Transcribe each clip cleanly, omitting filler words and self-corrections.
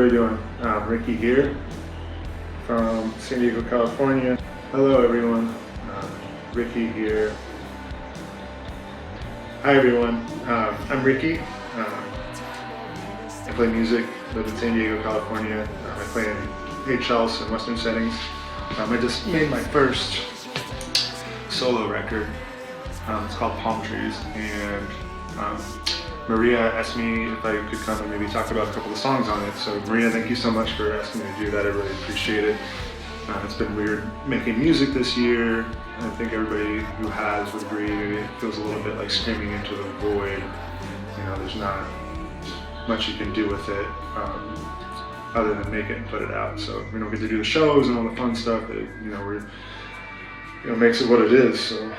you doing? Ricky here from San Diego, California. Hello everyone, Ricky here. Hi everyone, I'm Ricky. I play music, live in San Diego, California. I play in Chels and Western settings. I just made my first solo record. It's called Palm Trees, and Maria asked me if I could come and maybe talk about a couple of songs on it. So Maria, thank you so much for asking me to do that. I really appreciate it. It's been weird making music this year. I think everybody who has would agree. It feels a little bit like screaming into the void. You know, there's not much you can do with it other than make it and put it out. So we don't get to do the shows and all the fun stuff that makes it what it is. So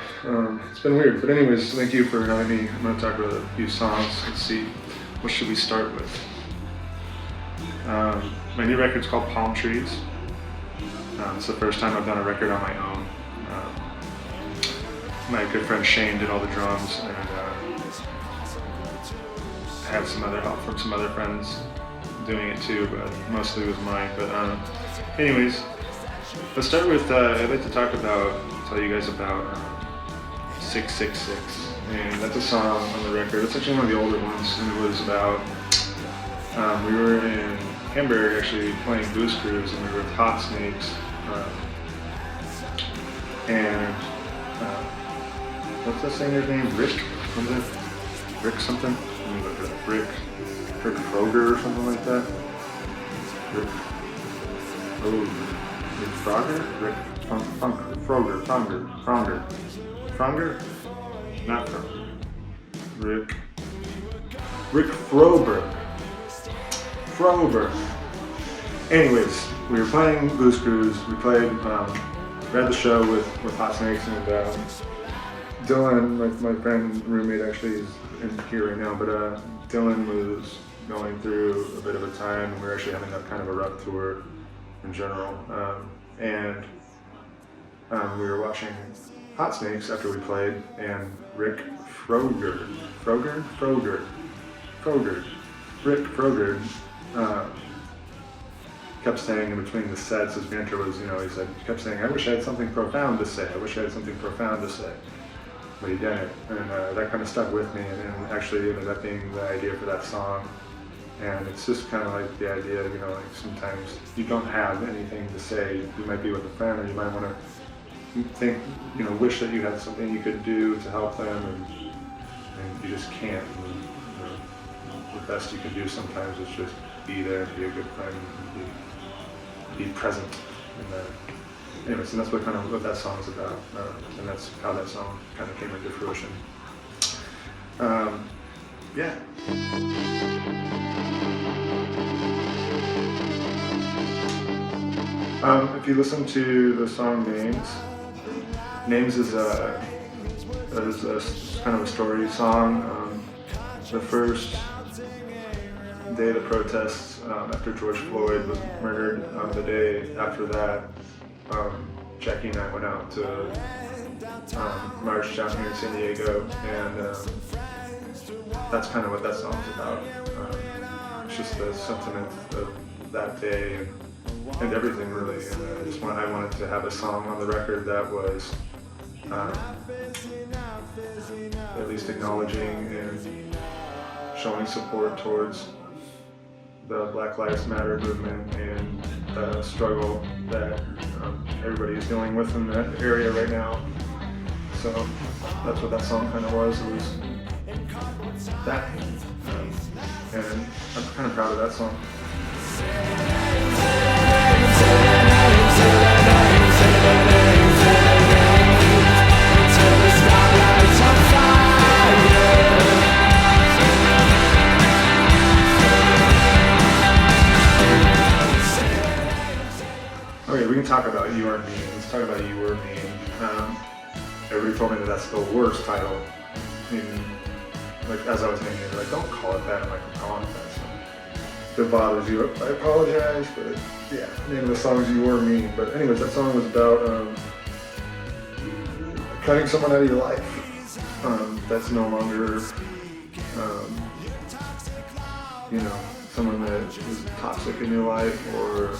it's been weird. But anyways, thank you for having me. I'm going to talk about a few songs. Let's see, what should we start with? My new record's called Palm Trees. It's the first time I've done a record on my own. My good friend Shane did all the drums, and I had some other help from some other friends doing it too, but mostly it was mine. But anyways, let's start with, I'd like to tell you guys about 666, and that's a song on the record. It's actually one of the older ones, and it was about, we were in Hamburg actually playing Booze Cruise, and we were with Hot Snakes, and what's that singer's name? Rick? What is it? Rick something? Let me look it up. Rick Kroger or something like that? Rick Frogger? Rick Fronger? Not Fronger. Rick Froberg. Anyways, we were playing Blues Cruise. We had the show with Hot Snakes, and Dylan, my friend, roommate, actually is in here right now, but Dylan was going through a bit of a time, and we were actually having kind of a rough tour in general. And we were watching Hot Snakes after we played, and Rick Froger, kept saying in between the sets, his banter was, he kept saying, I wish I had something profound to say, but he didn't, and that kind of stuck with me, and actually ended up being the idea for that song. And it's just kind of like the idea, like sometimes you don't have anything to say. You might be with a friend, or you might want to think, wish that you had something you could do to help them, and you just can't. And, the best you can do sometimes is just be there, be a good friend, and be present. Anyways, and that's what that song's about, and that's how that song kind of came into fruition. Yeah. If you listen to the song Names is kind of a story song. The first day of the protests after George Floyd was murdered, the day after that, Jackie and I went out to march down here in San Diego, and that's kind of what that song's about. It's just the sentiment of that day and everything, really. And I wanted to have a song on the record that was at least acknowledging and showing support towards the Black Lives Matter movement and the struggle that everybody is dealing with in that area right now. So that's what that song kind of was. It was that, and I'm kind of proud of that song. Okay, we can talk about You Are Mean. Let's talk about You Were Mean. Everybody told me that that's the worst title. As I was naming it, don't call it that. I'm like, I'm calling it that. So if it bothers you, I apologize, but yeah, the name of the song is You Were Mean. But anyways, that song was about cutting someone out of your life that's no longer, someone that is toxic in your life, or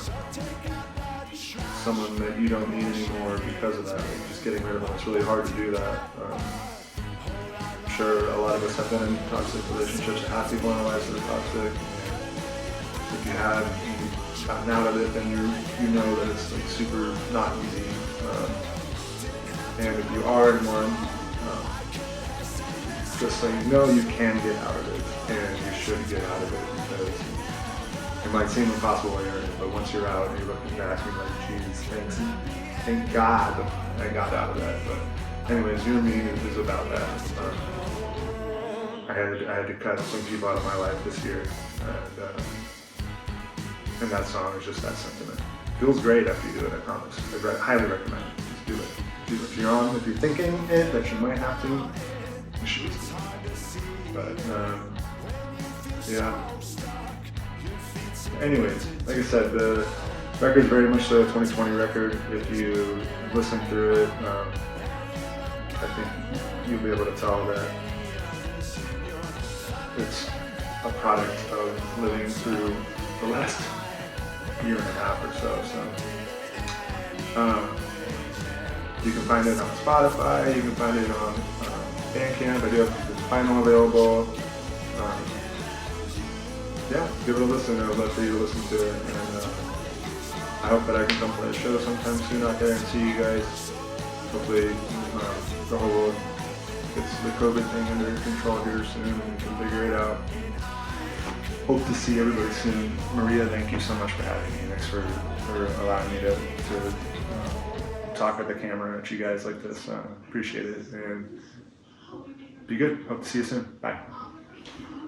someone that you don't need anymore because of that. Like just getting rid of them. It's really hard to do that. I'm sure a lot of us have been in toxic relationships and have people in our lives that are toxic. If you have gotten out of it, then you know that it's like super not easy. And if you are in one, just so you know you can get out of it, and you should get out of it, because it might seem impossible when you're in it, but once you're out and you're looking back, you're like, geez, thank God I got out of that. But anyways, You and Me is about that. I had to cut some people out of my life this year, and that song is just that sentiment. Feels great after you do it, I promise. I highly recommend it. Just do it. If you're thinking it, that you might have to, you should just do it. But, yeah. Anyways, like I said, the record is very much a 2020 record. If you listen through it, I think you'll be able to tell that it's a product of living through the last year and a half or so. You can find it on Spotify, you can find it on Bandcamp. I do have the vinyl available. Yeah, give it a listen. I would love for you to listen to it. And I hope that I can come play a show sometime soon out there and see you guys. Hopefully the whole world gets the COVID thing under control here soon and we can figure it out. Hope to see everybody soon. Maria, thank you so much for having me. Thanks for allowing me to talk at the camera at you guys like this. Appreciate it. And be good. Hope to see you soon. Bye.